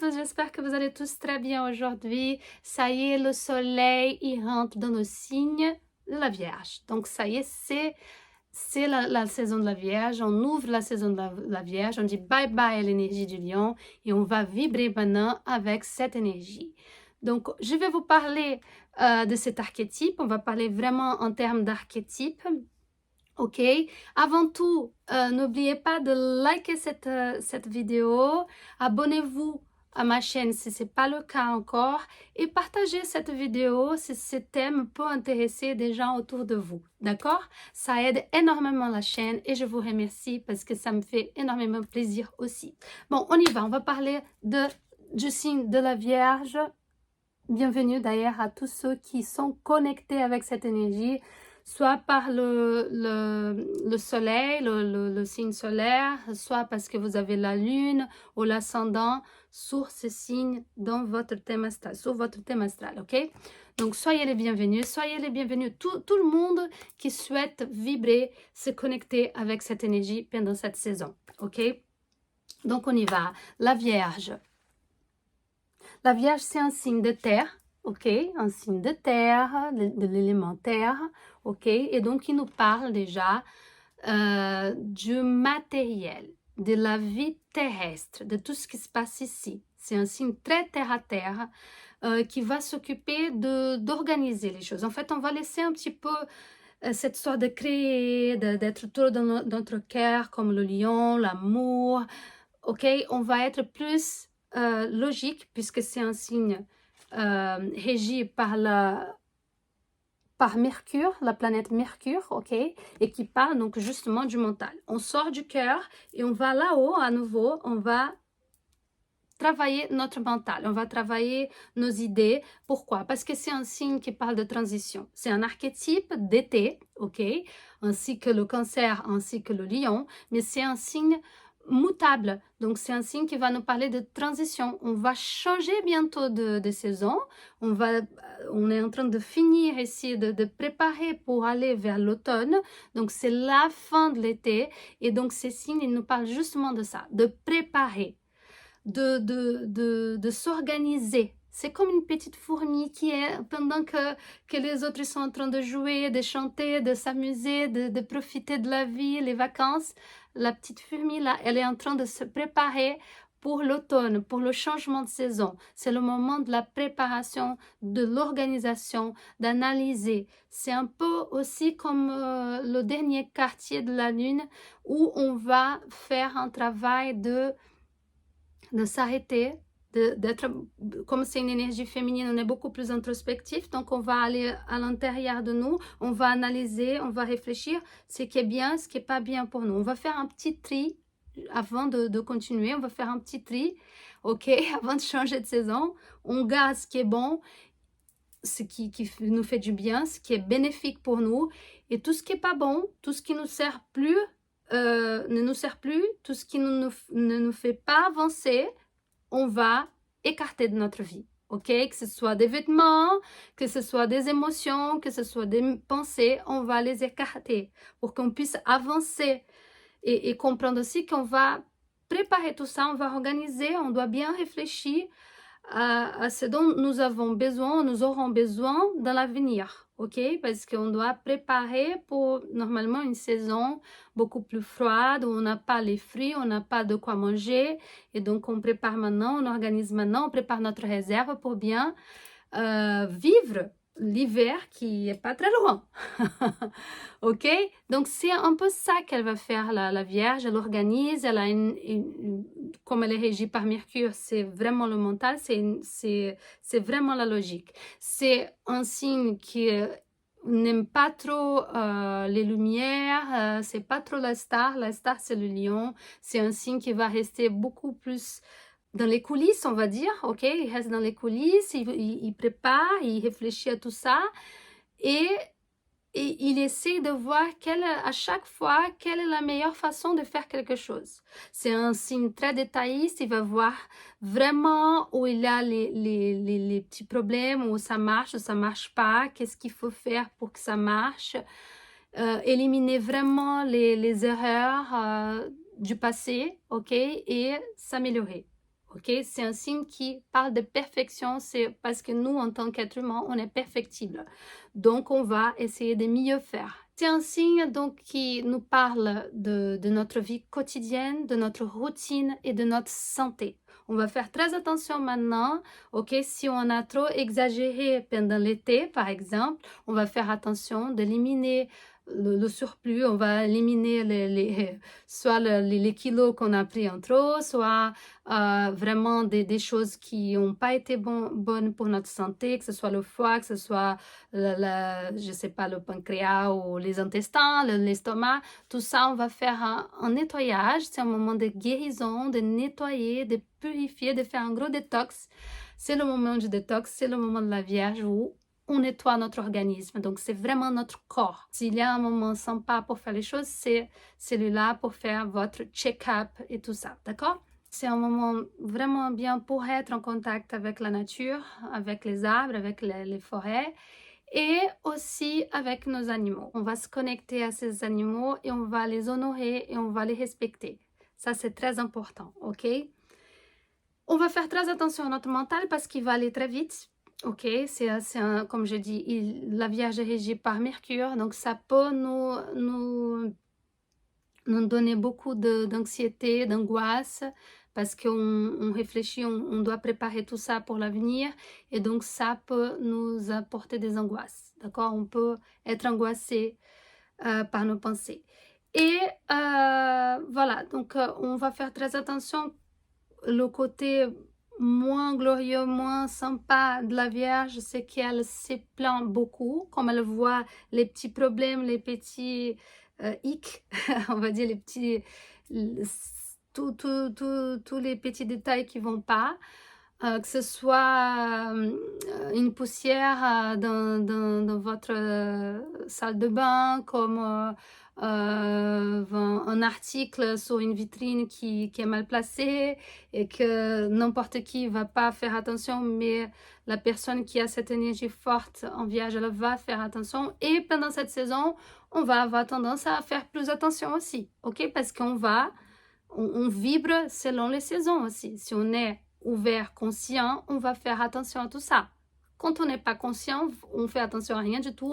tous, j'espère que vous allez tous très bien aujourd'hui. Ça y est, le soleil, il rentre dans le signe de la Vierge. Donc ça y est, c'est la saison de la Vierge. On ouvre la saison de la Vierge, on dit bye bye à l'énergie du lion et on va vibrer maintenant avec cette énergie. Donc je vais vous parler de cet archétype. On va parler vraiment en termes d'archétype. Ok, avant tout, n'oubliez pas de liker cette vidéo, abonnez-vous à ma chaîne si ce n'est pas le cas encore et partagez cette vidéo si ce thème peut intéresser des gens autour de vous, d'accord? Ça aide énormément la chaîne et je vous remercie parce que ça me fait énormément plaisir aussi. Bon, on y va, on va parler du signe de la Vierge. Bienvenue d'ailleurs à tous ceux qui sont connectés avec cette énergie, soit par le soleil, le signe solaire, soit parce que vous avez la lune ou l'ascendant sur ce signe dans votre thème astral, sur votre thème astral, ok? Donc soyez les bienvenus, tout le monde qui souhaite vibrer, se connecter avec cette énergie pendant cette saison, ok? Donc on y va, la Vierge. La Vierge, c'est un signe de terre, ok? Un signe de terre, de l'élément terre, ok? Et donc, il nous parle déjà du matériel, de la vie terrestre, de tout ce qui se passe ici. C'est un signe très terre à terre qui va s'occuper d'organiser les choses. En fait, on va laisser un petit peu cette sorte de créer, d'être tout dans notre cœur, comme le lion, l'amour, ok? On va être plus logique puisque c'est un signe régi par Mercure, la planète Mercure, ok? Et qui parle donc justement du mental. On sort du cœur et on va là-haut à nouveau, on va travailler notre mental, on va travailler nos idées. Pourquoi? Parce que c'est un signe qui parle de transition. C'est un archétype d'été, ok? Ainsi que le cancer, ainsi que le lion, mais c'est un signe mutable. Donc, c'est un signe qui va nous parler de transition. On va changer bientôt de saison. On est en train de finir ici, de préparer pour aller vers l'automne. Donc, c'est la fin de l'été. Et donc, ces signes, ils nous parlent justement de ça, de préparer, de s'organiser. C'est comme une petite fourmi qui est, pendant que les autres sont en train de jouer, de chanter, de s'amuser, de profiter de la vie, les vacances, la petite fourmi là, elle est en train de se préparer pour l'automne, pour le changement de saison. C'est le moment de la préparation, de l'organisation, d'analyser. C'est un peu aussi comme le dernier quartier de la lune où on va faire un travail de s'arrêter, d'être, comme c'est une énergie féminine, on est beaucoup plus introspectif, donc on va aller à l'intérieur de nous, on va analyser, on va réfléchir ce qui est bien, ce qui n'est pas bien pour nous. On va faire un petit tri avant de continuer, on va faire un petit tri, ok, avant de changer de saison, on garde ce qui est bon, ce qui nous fait du bien, ce qui est bénéfique pour nous, et tout ce qui n'est pas bon, tout ce qui nous sert plus, ne nous sert plus, tout ce qui ne nous fait pas avancer, on va écarter de notre vie, ok? Que ce soit des vêtements, que ce soit des émotions, que ce soit des pensées, on va les écarter pour qu'on puisse avancer et comprendre aussi qu'on va préparer tout ça, on va organiser, on doit bien réfléchir à ce dont nous avons besoin, nous aurons besoin dans l'avenir, ok? Parce qu'on doit préparer pour normalement une saison beaucoup plus froide, où on n'a pas les fruits, on n'a pas de quoi manger, et donc on prépare maintenant, on organise maintenant, on prépare notre réserve pour bien vivre l'hiver qui est pas très loin. Ok? Donc, c'est un peu ça qu'elle va faire, la Vierge. Elle organise, elle a comme elle est régie par Mercure, c'est vraiment le mental, c'est vraiment la logique. C'est un signe qui n'aime pas trop les lumières, c'est pas trop la star c'est le lion. C'est un signe qui va rester beaucoup plus dans les coulisses, on va dire, ok? Il reste dans les coulisses, il prépare, il réfléchit à tout ça et il essaie de voir à chaque fois quelle est la meilleure façon de faire quelque chose. C'est un signe très détailliste, il va voir vraiment où il y a les petits problèmes, où ça marche pas, qu'est-ce qu'il faut faire pour que ça marche, éliminer vraiment les erreurs du passé, ok? Et s'améliorer. ok? C'est un signe qui parle de perfection, c'est parce que nous, en tant qu'être humain, on est perfectible. Donc, on va essayer de mieux faire. C'est un signe donc qui nous parle de notre vie quotidienne, de notre routine et de notre santé. On va faire très attention maintenant, ok? Si on a trop exagéré pendant l'été, par exemple, on va faire attention d'éliminer le surplus, on va éliminer soit les kilos qu'on a pris en trop, soit vraiment des choses qui n'ont pas été bonnes pour notre santé, que ce soit le foie, que ce soit, je sais pas, le pancréas ou les intestins, l'estomac. Tout ça, on va faire un nettoyage. C'est un moment de guérison, de nettoyer, de purifier, de faire un gros détox. C'est le moment du détox, c'est le moment de la Vierge où on nettoie notre organisme. Donc, c'est vraiment notre corps. S'il y a un moment sympa pour faire les choses, c'est celui-là pour faire votre check-up et tout ça. D'accord? C'est un moment vraiment bien pour être en contact avec la nature, avec les arbres, avec les forêts et aussi avec nos animaux. On va se connecter à ces animaux et on va les honorer et on va les respecter. Ça, c'est très important, ok? On va faire très attention à notre mental parce qu'il va aller très vite. Ok, comme je dis, la Vierge est régie par Mercure, donc ça peut nous donner beaucoup d'anxiété, d'angoisse, parce qu'on réfléchit, on doit préparer tout ça pour l'avenir, et donc ça peut nous apporter des angoisses, d'accord? On peut être angoissé par nos pensées. Et voilà, donc on va faire très attention. Le côté moins glorieux, moins sympa de la Vierge, c'est qu'elle se plaint beaucoup, comme elle voit les petits problèmes, les petits hic, on va dire les petits, tous les petits détails qui vont pas, que ce soit une poussière dans votre salle de bain, comme un article sur une vitrine qui est mal placé et que n'importe qui va pas faire attention, mais la personne qui a cette énergie forte en Vierge, elle va faire attention. Et pendant cette saison, on va avoir tendance à faire plus attention aussi, ok? Parce on vibre selon les saisons aussi. Si on est ouvert, conscient, on va faire attention à tout ça. Quand on n'est pas conscient, on fait attention à rien du tout.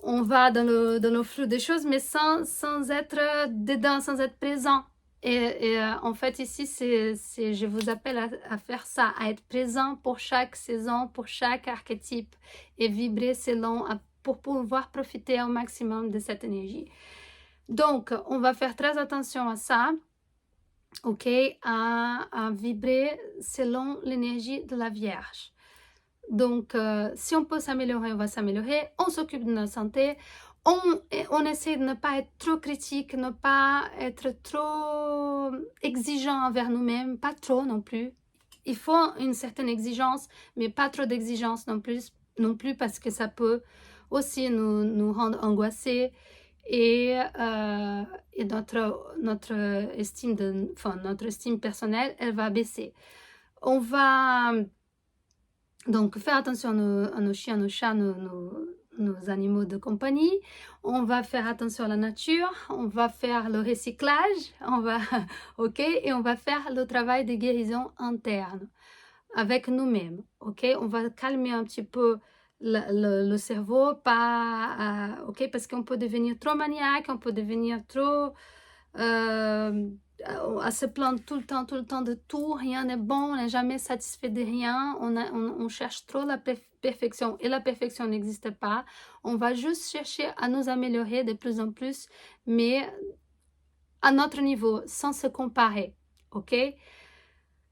On va dans le flux des choses, mais sans être dedans, sans être présent. Et en fait, ici, je vous appelle à faire ça, à être présent pour chaque saison, pour chaque archétype et vibrer selon, pour pouvoir profiter au maximum de cette énergie. Donc, on va faire très attention à ça, ok, à vibrer selon l'énergie de la Vierge. Donc, si on peut s'améliorer, on va s'améliorer. On s'occupe de notre santé. On essaie de ne pas être trop critique, ne pas être trop exigeant envers nous-mêmes, pas trop non plus. Il faut une certaine exigence, mais pas trop d'exigence non plus parce que ça peut aussi nous rendre angoissés et notre estime personnelle, elle va baisser. On va donc faire attention à nos chiens, nos chats, nos animaux de compagnie. On va faire attention à la nature, on va faire le recyclage, ok, et on va faire le travail de guérison interne avec nous-mêmes, ok. On va calmer un petit peu le cerveau, ok, parce qu'on peut devenir trop maniaque, on peut devenir trop à se plaindre tout le temps de tout, rien n'est bon, on n'est jamais satisfait de rien, on cherche trop la perfection et la perfection n'existe pas. On va juste chercher à nous améliorer de plus en plus, mais à notre niveau, sans se comparer, ok?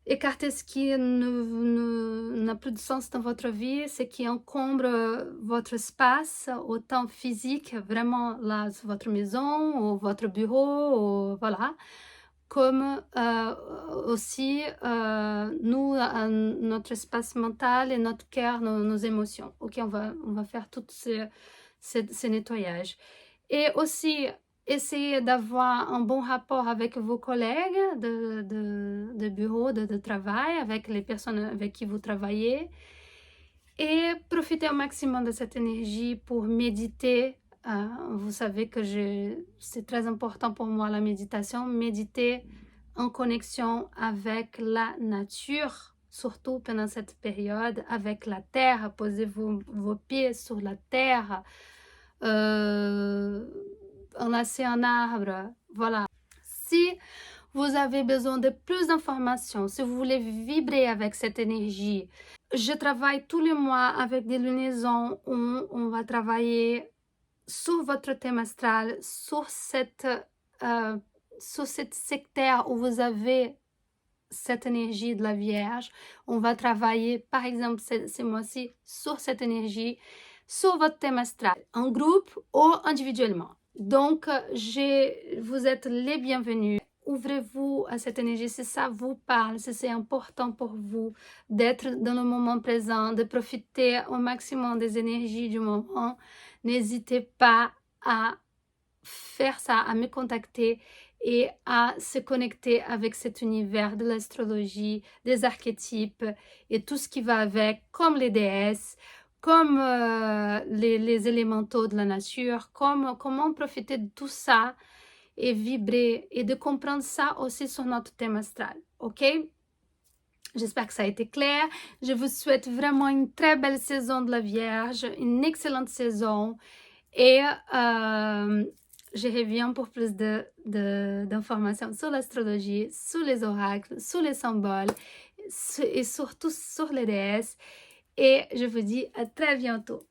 Écartez ce qui n'a plus de sens dans votre vie, ce qui encombre votre espace, autant physique, vraiment là, votre maison ou votre bureau, ou, voilà, comme aussi notre espace mental et notre cœur, nos émotions. Ok, on va faire tout ces nettoyages. Et aussi, essayez d'avoir un bon rapport avec vos collègues de bureau, de travail, avec les personnes avec qui vous travaillez. Et profitez au maximum de cette énergie pour méditer. Vous savez que c'est très important pour moi la méditation. Méditer en connexion avec la nature, surtout pendant cette période, avec la terre. Posez vos pieds sur la terre, enlacez un arbre, voilà. Si vous avez besoin de plus d'informations, si vous voulez vibrer avec cette énergie, je travaille tous les mois avec des lunaisons où on va travailler sur votre thème astral, sur cette secteur où vous avez cette énergie de la Vierge. On va travailler, par exemple, ce mois-ci, sur cette énergie, sur votre thème astral, en groupe ou individuellement. Donc, vous êtes les bienvenus. Ouvrez-vous à cette énergie si ça vous parle, si c'est important pour vous d'être dans le moment présent, de profiter au maximum des énergies du moment. N'hésitez pas à faire ça, à me contacter et à se connecter avec cet univers de l'astrologie, des archétypes et tout ce qui va avec, comme les déesses, comme les élémentaux de la nature, comment profiter de tout ça et vibrer et de comprendre ça aussi sur notre thème astral, ok? J'espère que ça a été clair. Je vous souhaite vraiment une très belle saison de la Vierge, une excellente saison et je reviens pour plus d'informations sur l'astrologie, sur les oracles, sur les symboles et surtout sur les déesses. Et je vous dis à très bientôt.